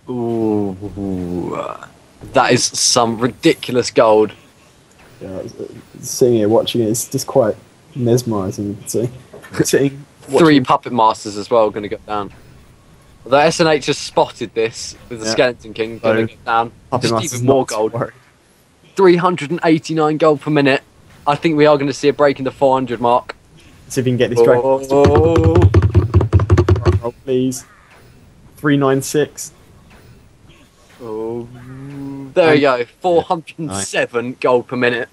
Ooh, that is some ridiculous gold. Yeah, sitting here watching it, it's just quite mesmerising, you could say. Sitting, Three Puppet Masters as well going to go down. Although SNH has spotted this with the Skeleton King going to go down. Puppet Just Master's even more not to gold. worry. 389 gold per minute. I think we are going to see a break in the 400 mark. See if we can get this dragon. Oh, Oh, please. 396. oh. There we go. 407 gold per minute.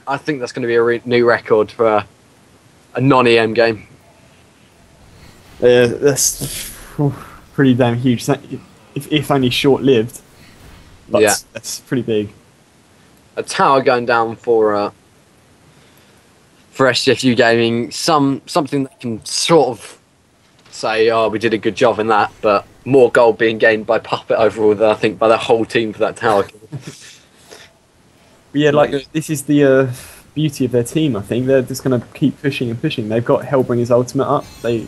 I think that's going to be a new record for a non-EM game. That's pretty damn huge. If only short-lived. But Yeah. that's pretty big. A tower going down for STFU Gaming. Something that can sort of say, oh, we did a good job in that, but more gold being gained by Puppet overall than I think by the whole team for that tower. Yeah, like this is the beauty of their team. I think they're just going to keep pushing and pushing. They've got Hellbringer's ultimate up.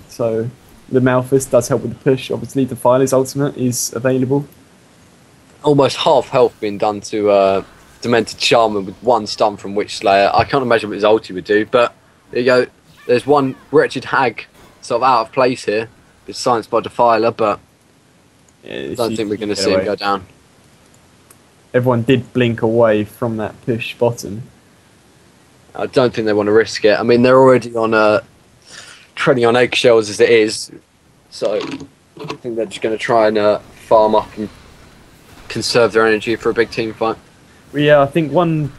So the Malthus does help with the push. Obviously, Defiler's ultimate is available. Almost half health being done to Demented Shaman with one stun from Witch Slayer. I can't imagine what his ulti would do, but there you go. There's one Wretched Hag sort of out of place here. It's silenced by Defiler, but I don't think we're going to see him go down. Everyone did blink away from that push bottom. I don't think they want to risk it. I mean, they're already on treading on eggshells as it is, so I think they're just going to try and farm up and conserve their energy for a big team fight. Well, yeah, I think one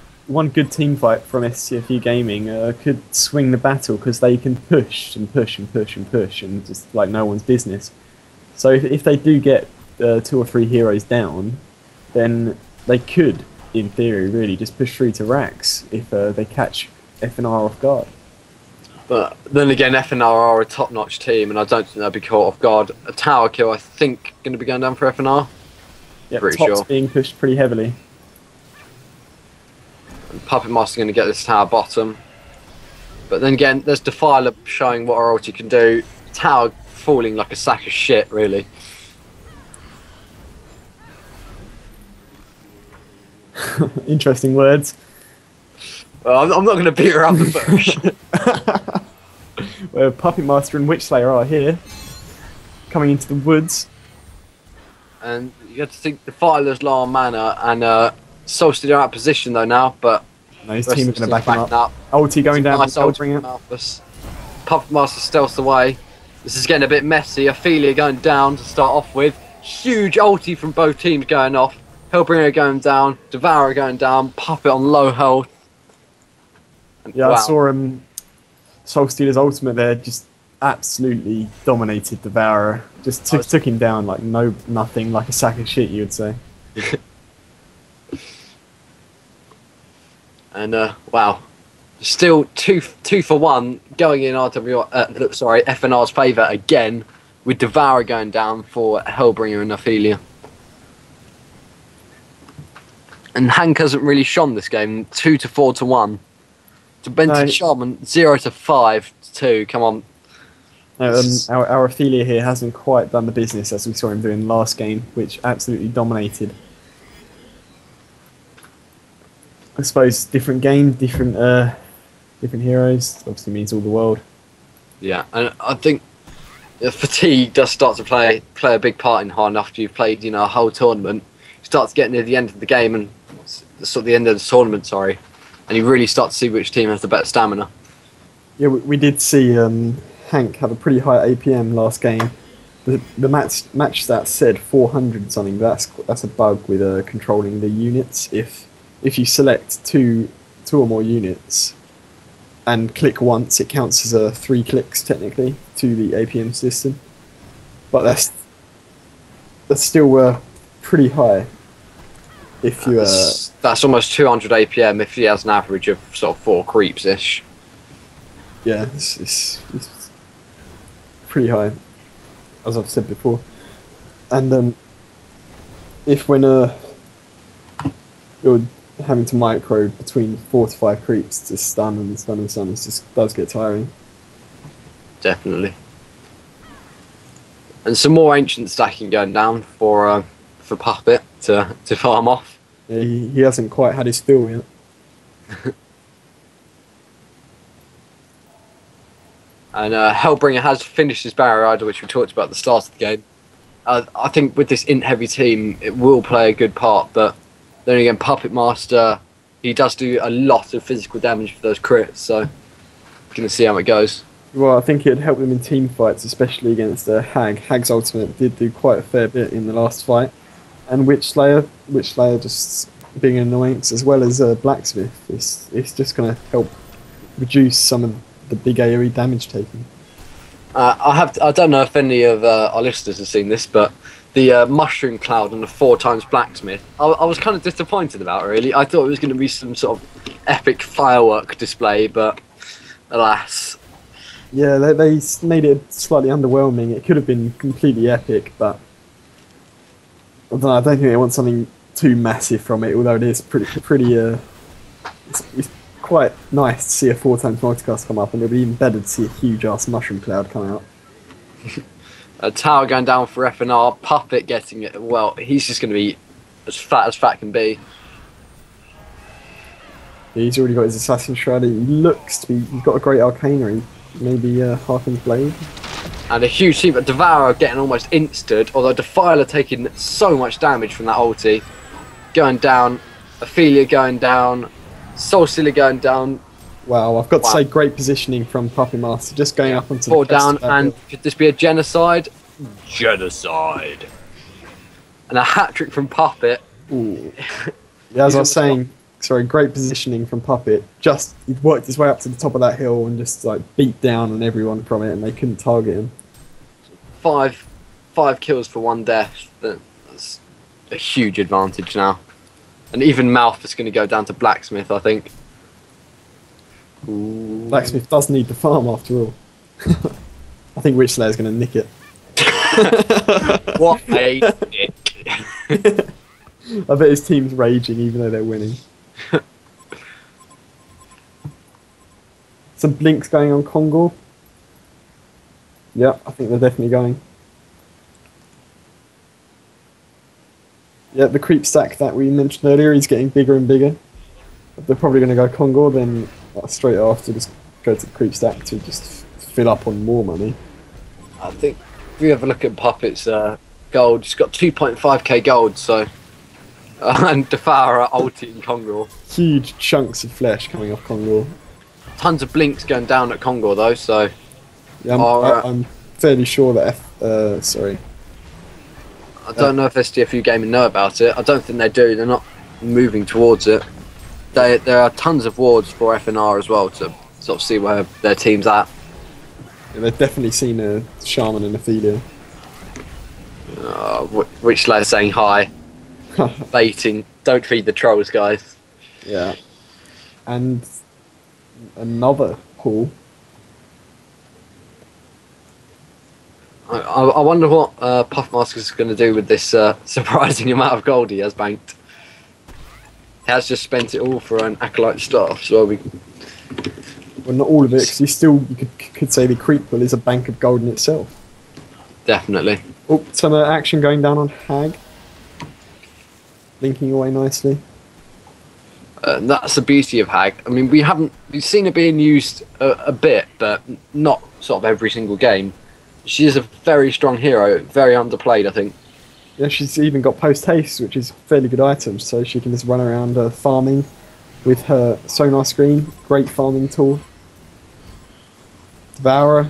good team fight from STFU Gaming could swing the battle because they can push and push and push and push and just like no one's business. So if they do get 2 or 3 heroes down, then they could, in theory, really just push through to racks if they catch FNR off guard. But then again, FNR are a top-notch team, and I don't think they'll be caught off guard. A tower kill, I think, going to be going down for FNR. Yeah, pretty top's sure. being pushed pretty heavily. And Puppet Master going to get this tower bottom. But then again, there's Defiler showing what our ulti can do. Tower falling like a sack of shit, really. Interesting words. Well, I'm not going to beat her up the bush. Where Puppet Master and Witch Slayer are here, coming into the woods. And you have to think Defiler's low on mana, and Solstice are out of position though now, but No, his team are going to back him up. Ulti going down. Nice ulti. Puppet Master stealths away. This is getting a bit messy. Ophelia going down to start off with. Huge ulti from both teams going off. Hellbringer going down. Devourer going down. Puppet on low health. And Yeah, wow. I saw Soulstealer's ultimate there just absolutely dominated Devourer. Just took him down like nothing, like a sack of shit, you would say. And wow, still two for one going in FNR's favour again, with Devourer going down for Hellbringer and Ophelia. And Hank hasn't really shone this game. 2 to 4 to 1. To Benton Shaman 0 to 5 to 2. Come on. No, our Ophelia here hasn't quite done the business as we saw him doing last game, which absolutely dominated. I suppose different game, different heroes. Obviously means all the world. Yeah, and I think fatigue does start to play a big part in hard after you've played, a whole tournament. You start to get near the end of the game and sort of the end of the tournament, and you really start to see which team has the better stamina. Yeah, we did see Hank have a pretty high APM last game. The match stat said 400 something. That's a bug with controlling the units. If you select two or more units and click once, it counts as 3 clicks technically to the APM system. But that's still pretty high. If you that's almost 200 APM if he has an average of sort of 4 creeps ish. Yeah, it's pretty high, as I've said before. And if when you're having to micro between 4 to 5 creeps to stun and stun and stun, it just does get tiring. Definitely. And some more ancient stacking going down for Puppet to farm off. Yeah, he hasn't quite had his fill yet. And Hellbringer has finished his Barrier Rider, which we talked about at the start of the game. I think with this int heavy team, it will play a good part, but then again, Puppet Master, he does do a lot of physical damage for those crits, so gonna see how it goes. Well, I think it'd help them in team fights, especially against Hag. Hag's ultimate did do quite a fair bit in the last fight, and Witch Slayer just being an annoyance, as well as Blacksmith. It's just gonna help reduce some of the big AoE damage taken. I don't know if any of our listeners have seen this, but the Mushroom Cloud and the 4x Blacksmith, I was kind of disappointed about, really. I thought it was going to be some sort of epic firework display, but alas. Yeah, they made it slightly underwhelming. It could have been completely epic, but I don't think they want something too massive from it, although it is pretty it's quite nice to see a 4x multicast come up, and it'll be even better to see a huge-ass Mushroom Cloud come out. A tower going down for FNR, Puppet getting it. Well, he's just going to be as fat can be. Yeah, he's already got his Assassin Shroud. He looks to be. He's got a great Arcanery, maybe Harken's Blade. And a huge team, but Devourer getting almost insted, although Defiler taking so much damage from that ulti. Going down, Ophelia going down, Soul Stealer going down. Wow, I've got to say, great positioning from Puppet Master, just going up onto four the crest down, and could this be a genocide? Genocide. And a hat-trick from Puppet. Ooh. Yeah, as I was saying, sorry, great positioning from Puppet. Just, he'd worked his way up to the top of that hill and just like beat down on everyone from it, and they couldn't target him. Five kills for 1 death. That's a huge advantage now. And even Mouth is going to go down to Blacksmith, I think. Ooh. Blacksmith does need the farm after all. I think Witch Slayer's going to nick it. What a dick. I bet his team's raging even though they're winning. Some blinks going on Kongor. Yeah, I think they're definitely going. Yeah, the creep stack that we mentioned earlier is getting bigger and bigger. They're probably going to go Kongor, then straight after just go to the creep stack to just fill up on more money. I think if we have a look at Puppet's gold, he's got 2.5k gold, so... and Devourer ulti in Kongor. Huge chunks of flesh coming off Kongor. Tons of blinks going down at Kongor though, so... Yeah, I'm fairly sure that sorry. I don't know if STFU Gaming know about it. I don't think they do. They're not moving towards it. There are tons of wards for FNR as well to sort of see where their team's at. Yeah, they've definitely seen a Shaman and Ophelia. Witch Slayer saying hi. Baiting. Don't feed the trolls, guys. Yeah. And another haul. I wonder what Puffmaster is going to do with this surprising amount of gold he has banked. He has just spent it all for an Acolyte staff, so we... Well, not all of it, because you could say the creep pool is a bank of gold in itself. Definitely. Oh, some action going down on Hag. Linking away nicely. That's the beauty of Hag. I mean, we've seen it being used a bit, but not sort of every single game. She is a very strong hero, very underplayed, I think. Yeah, she's even got post haste, which is a fairly good item, so she can just run around farming with her sonar screen. Great farming tool. Devourer,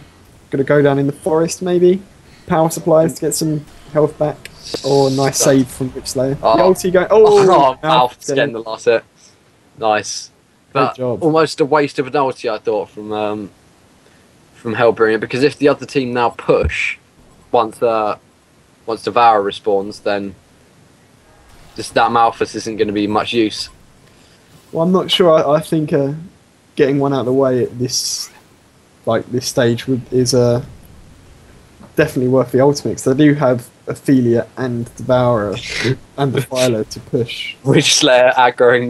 gonna go down in the forest maybe. Power supplies to get some health back. Or nice save from Witch Slayer. The ulti going. Oh, Mouth's getting the last hit. Nice. Great job. Almost a waste of an ulti, I thought, from Hellbringer, because if the other team now push once Devourer respawns, then just that Malphus isn't going to be much use. Well, I'm not sure. I think getting one out of the way at this stage is definitely worth the ultimate, because they do have Ophelia and Devourer and Defiler to push. Witch Slayer aggroing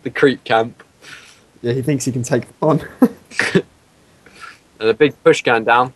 the creep camp. Yeah, he thinks he can take them on. And a big push going down.